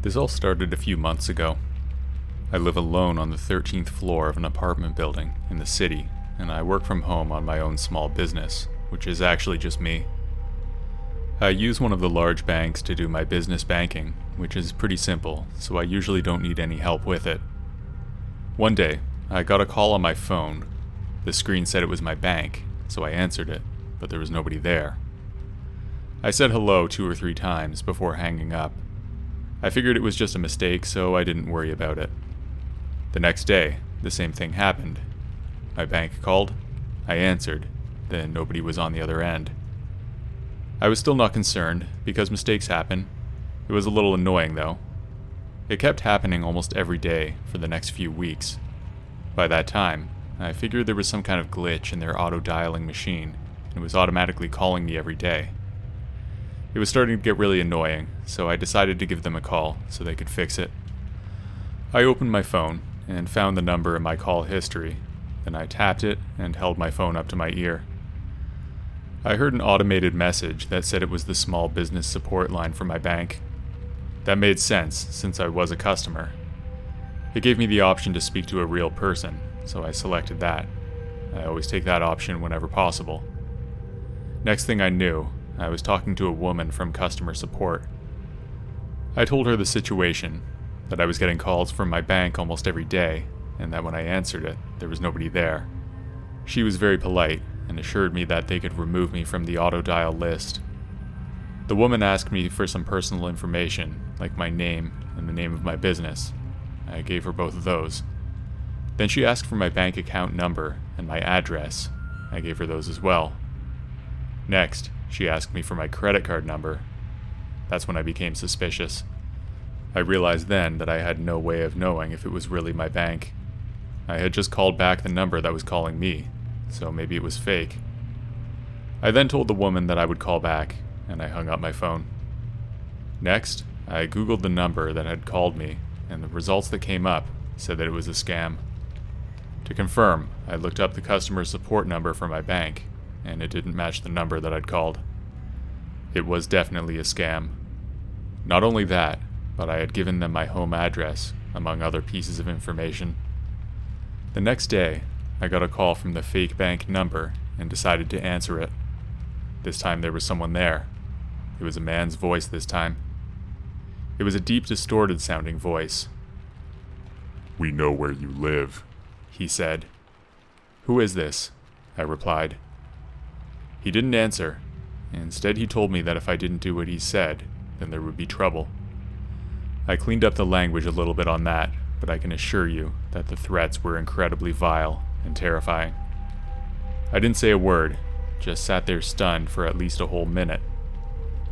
This all started a few months ago. I live alone on the 13th floor of an apartment building in the city, and I work from home on my own small business, which is actually just me. I use one of the large banks to do my business banking, which is pretty simple, so I usually don't need any help with it. One day, I got a call on my phone. The screen said it was my bank, so I answered it, but there was nobody there. I said hello 2 or 3 times before hanging up. I figured it was just a mistake, so I didn't worry about it. The next day, the same thing happened. My bank called, I answered, then nobody was on the other end. I was still not concerned, because mistakes happen. It was a little annoying though. It kept happening almost every day for the next few weeks. By that time, I figured there was some kind of glitch in their auto-dialing machine, and it was automatically calling me every day. It was starting to get really annoying, so I decided to give them a call so they could fix it. I opened my phone and found the number in my call history. Then I tapped it and held my phone up to my ear. I heard an automated message that said it was the small business support line for my bank. That made sense since I was a customer. It gave me the option to speak to a real person, so I selected that. I always take that option whenever possible. Next thing I knew, I was talking to a woman from customer support. I told her the situation, that I was getting calls from my bank almost every day, and that when I answered it, there was nobody there. She was very polite and assured me that they could remove me from the auto-dial list. The woman asked me for some personal information, like my name and the name of my business. I gave her both of those. Then she asked for my bank account number and my address. I gave her those as well. Next, she asked me for my credit card number. That's when I became suspicious. I realized then that I had no way of knowing if it was really my bank. I had just called back the number that was calling me, so maybe it was fake. I then told the woman that I would call back, and I hung up my phone. Next, I googled the number that had called me, and the results that came up said that it was a scam. To confirm, I looked up the customer support number for my bank, and it didn't match the number that I'd called. It was definitely a scam. Not only that, but I had given them my home address, among other pieces of information. The next day, I got a call from the fake bank number and decided to answer it. This time there was someone there. It was a man's voice this time. It was a deep, distorted sounding voice. "We know where you live," he said. "Who is this?" I replied. He didn't answer. Instead, he told me that if I didn't do what he said, then there would be trouble. I cleaned up the language a little bit on that, but I can assure you that the threats were incredibly vile and terrifying. I didn't say a word, just sat there stunned for at least a whole minute.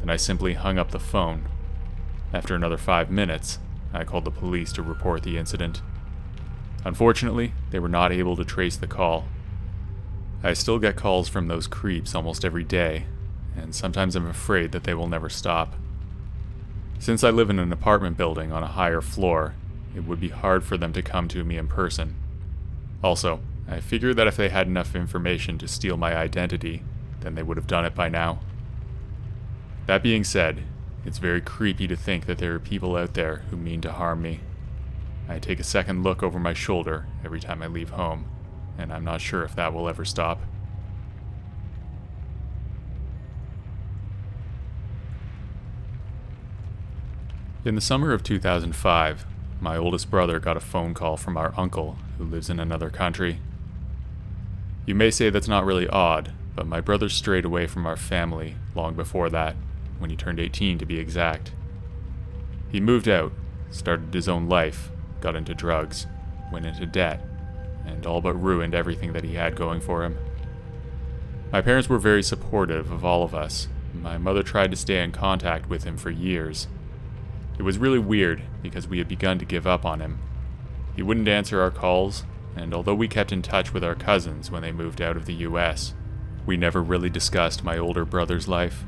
Then I simply hung up the phone. After another 5 minutes, I called the police to report the incident. Unfortunately, they were not able to trace the call. I still get calls from those creeps almost every day, and sometimes I'm afraid that they will never stop. Since I live in an apartment building on a higher floor, it would be hard for them to come to me in person. Also, I figure that if they had enough information to steal my identity, then they would have done it by now. That being said, it's very creepy to think that there are people out there who mean to harm me. I take a second look over my shoulder every time I leave home, and I'm not sure if that will ever stop. In the summer of 2005, my oldest brother got a phone call from our uncle who lives in another country. You may say that's not really odd, but my brother strayed away from our family long before that, when he turned 18 to be exact. He moved out, started his own life, got into drugs, went into debt, and all but ruined everything that he had going for him. My parents were very supportive of all of us. My mother tried to stay in contact with him for years. It was really weird because we had begun to give up on him. He wouldn't answer our calls, and although we kept in touch with our cousins when they moved out of the US, we never really discussed my older brother's life.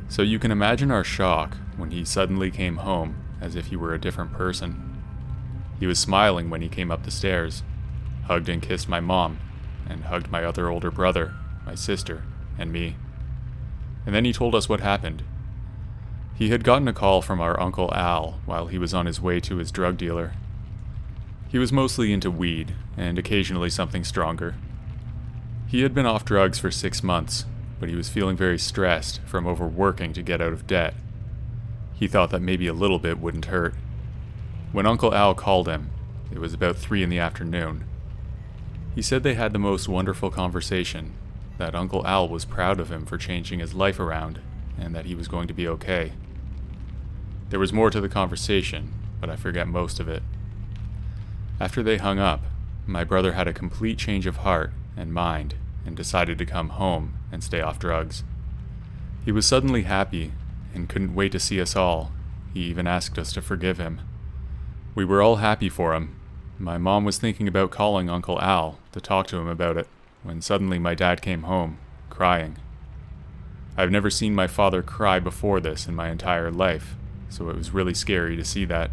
So you can imagine our shock when he suddenly came home as if he were a different person. He was smiling when he came up the stairs, hugged and kissed my mom, and hugged my other older brother, my sister, and me. And then he told us what happened. He had gotten a call from our Uncle Al while he was on his way to his drug dealer. He was mostly into weed, and occasionally something stronger. He had been off drugs for 6 months, but he was feeling very stressed from overworking to get out of debt. He thought that maybe a little bit wouldn't hurt. When Uncle Al called him, it was about 3 in the afternoon. He said they had the most wonderful conversation, that Uncle Al was proud of him for changing his life around, and that he was going to be okay. There was more to the conversation, but I forget most of it. After they hung up, my brother had a complete change of heart and mind and decided to come home and stay off drugs. He was suddenly happy and couldn't wait to see us all. He even asked us to forgive him. We were all happy for him. My mom was thinking about calling Uncle Al to talk to him about it when suddenly my dad came home, crying. I've never seen my father cry before this in my entire life, so it was really scary to see that.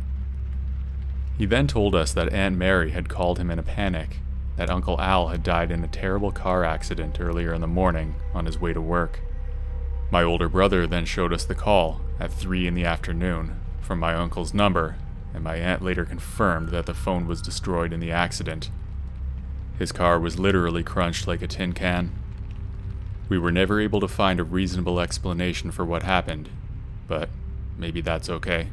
He then told us that Aunt Mary had called him in a panic, that Uncle Al had died in a terrible car accident earlier in the morning on his way to work. My older brother then showed us the call at 3 in the afternoon from my uncle's number, and my aunt later confirmed that the phone was destroyed in the accident. His car was literally crunched like a tin can. We were never able to find a reasonable explanation for what happened, but maybe that's okay.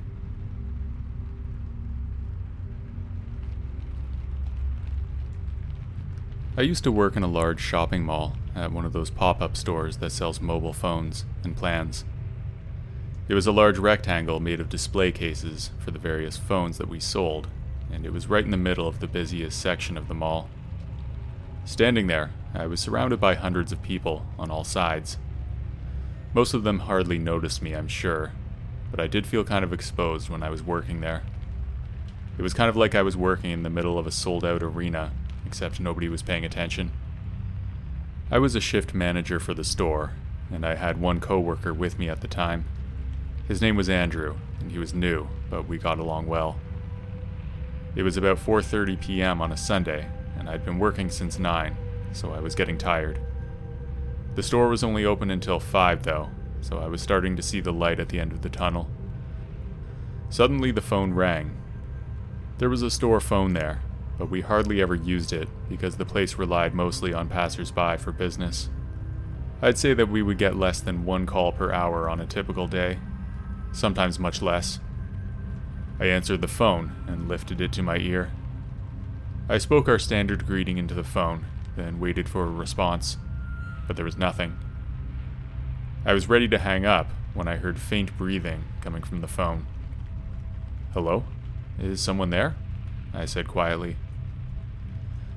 I used to work in a large shopping mall at one of those pop-up stores that sells mobile phones and plans. It was a large rectangle made of display cases for the various phones that we sold, and it was right in the middle of the busiest section of the mall. Standing there, I was surrounded by hundreds of people on all sides. Most of them hardly noticed me, I'm sure, but I did feel kind of exposed when I was working there. It was kind of like I was working in the middle of a sold-out arena, except nobody was paying attention. I was a shift manager for the store, and I had one coworker with me at the time. His name was Andrew, and he was new, but we got along well. It was about 4:30 p.m. on a Sunday, and I'd been working since 9, so I was getting tired. The store was only open until 5 though, so I was starting to see the light at the end of the tunnel. Suddenly the phone rang. There was a store phone there, but we hardly ever used it because the place relied mostly on passers-by for business. I'd say that we would get less than 1 call per hour on a typical day, sometimes much less. I answered the phone and lifted it to my ear. I spoke our standard greeting into the phone, then waited for a response, but there was nothing. I was ready to hang up when I heard faint breathing coming from the phone. "Hello? Is someone there?" I said quietly.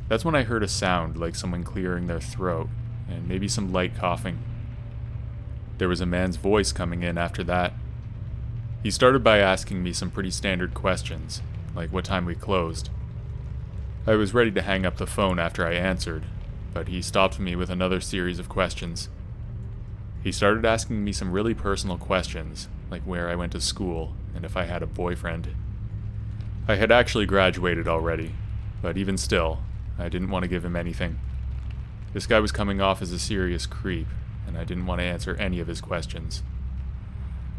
That's when I heard a sound like someone clearing their throat, and maybe some light coughing. There was a man's voice coming in after that. He started by asking me some pretty standard questions, like what time we closed. I was ready to hang up the phone after I answered, but he stopped me with another series of questions. He started asking me some really personal questions, like where I went to school and if I had a boyfriend. I had actually graduated already, but even still, I didn't want to give him anything. This guy was coming off as a serious creep, and I didn't want to answer any of his questions.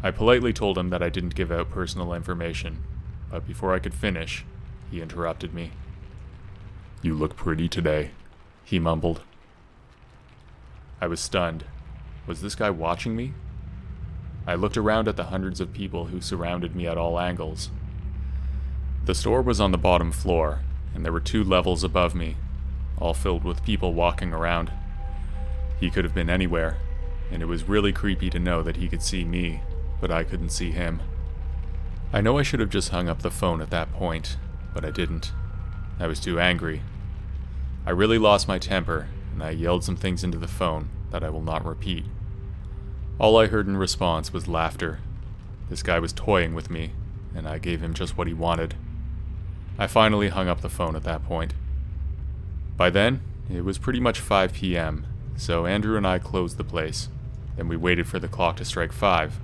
I politely told him that I didn't give out personal information, but before I could finish, he interrupted me. "You look pretty today," he mumbled. I was stunned. Was this guy watching me? I looked around at the hundreds of people who surrounded me at all angles. The store was on the bottom floor, and there were 2 levels above me, all filled with people walking around. He could have been anywhere, and it was really creepy to know that he could see me, but I couldn't see him. I know I should have just hung up the phone at that point, but I didn't. I was too angry. I really lost my temper, and I yelled some things into the phone that I will not repeat. All I heard in response was laughter. This guy was toying with me, and I gave him just what he wanted. I finally hung up the phone at that point. By then, it was pretty much 5 p.m., so Andrew and I closed the place, then we waited for the clock to strike 5.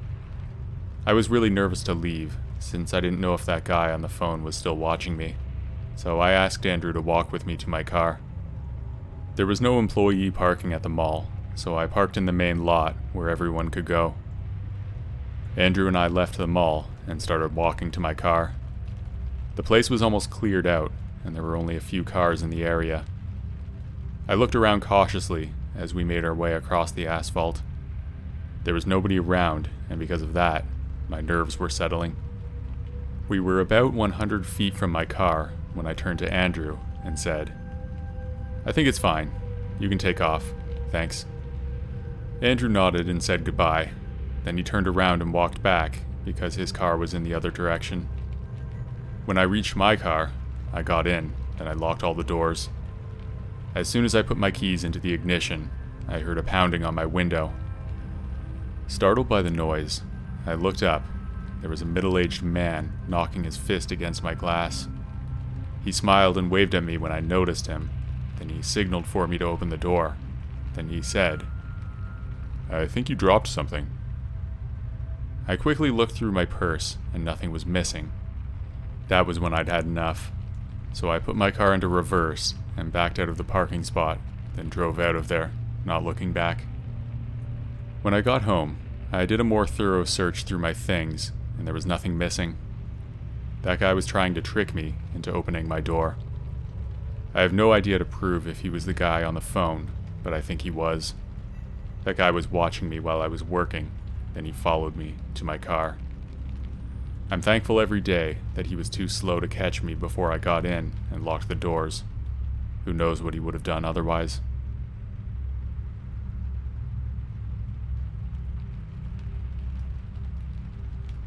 I was really nervous to leave, since I didn't know if that guy on the phone was still watching me, so I asked Andrew to walk with me to my car. There was no employee parking at the mall, so I parked in the main lot where everyone could go. Andrew and I left the mall and started walking to my car. The place was almost cleared out, and there were only a few cars in the area. I looked around cautiously as we made our way across the asphalt. There was nobody around, and because of that, my nerves were settling. We were about 100 feet from my car when I turned to Andrew and said, "I think it's fine. You can take off. Thanks." Andrew nodded and said goodbye. Then he turned around and walked back because his car was in the other direction. When I reached my car, I got in and I locked all the doors. As soon as I put my keys into the ignition, I heard a pounding on my window. Startled by the noise, I looked up. There was a middle-aged man knocking his fist against my glass. He smiled and waved at me when I noticed him. Then he signaled for me to open the door. Then he said, "I think you dropped something." I quickly looked through my purse and nothing was missing. That was when I'd had enough. So I put my car into reverse and backed out of the parking spot, then drove out of there, not looking back. When I got home, I did a more thorough search through my things, and there was nothing missing. That guy was trying to trick me into opening my door. I have no idea to prove if he was the guy on the phone, but I think he was. That guy was watching me while I was working, then he followed me to my car. I'm thankful every day that he was too slow to catch me before I got in and locked the doors. Who knows what he would have done otherwise.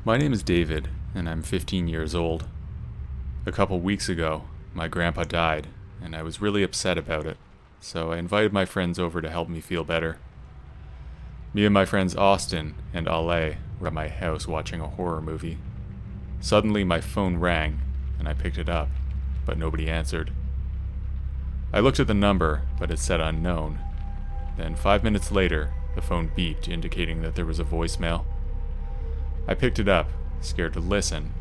My name is David, and I'm 15 years old. A couple weeks ago, my grandpa died, and I was really upset about it, so I invited my friends over to help me feel better. Me and my friends Austin and Ale were at my house watching a horror movie. Suddenly my phone rang, and I picked it up, but nobody answered. I looked at the number, but it said unknown. Then 5 minutes later, the phone beeped, indicating that there was a voicemail. I picked it up, scared to listen,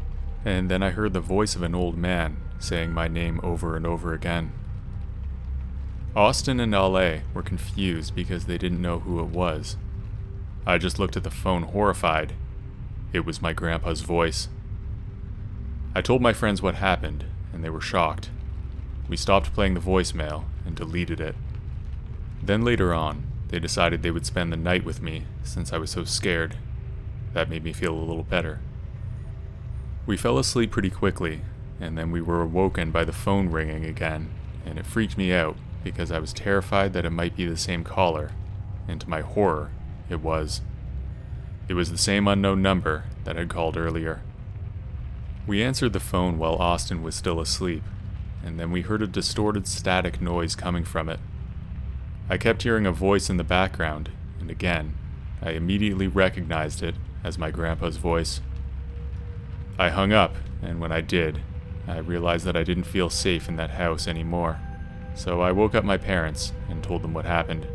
and then I heard the voice of an old man saying my name over and over again. Austin and Ale were confused because they didn't know who it was. I just looked at the phone horrified. It was my grandpa's voice. I told my friends what happened, and they were shocked. We stopped playing the voicemail and deleted it. Then later on, they decided they would spend the night with me since I was so scared. That made me feel a little better. We fell asleep pretty quickly, and then we were awoken by the phone ringing again, and it freaked me out because I was terrified that it might be the same caller, and to my horror, it was. It was the same unknown number that had called earlier. We answered the phone while Austin was still asleep, and then we heard a distorted static noise coming from it. I kept hearing a voice in the background, and again, I immediately recognized it as my grandpa's voice. I hung up, and when I did, I realized that I didn't feel safe in that house anymore. So I woke up my parents and told them what happened.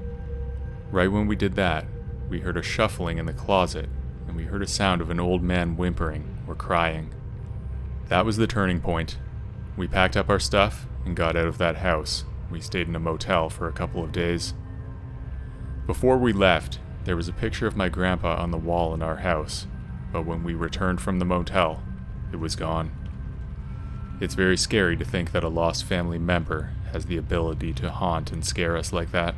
Right when we did that, we heard a shuffling in the closet, and we heard a sound of an old man whimpering or crying. That was the turning point. We packed up our stuff and got out of that house. We stayed in a motel for a couple of days. Before we left, there was a picture of my grandpa on the wall in our house, but when we returned from the motel, it was gone. It's very scary to think that a lost family member has the ability to haunt and scare us like that.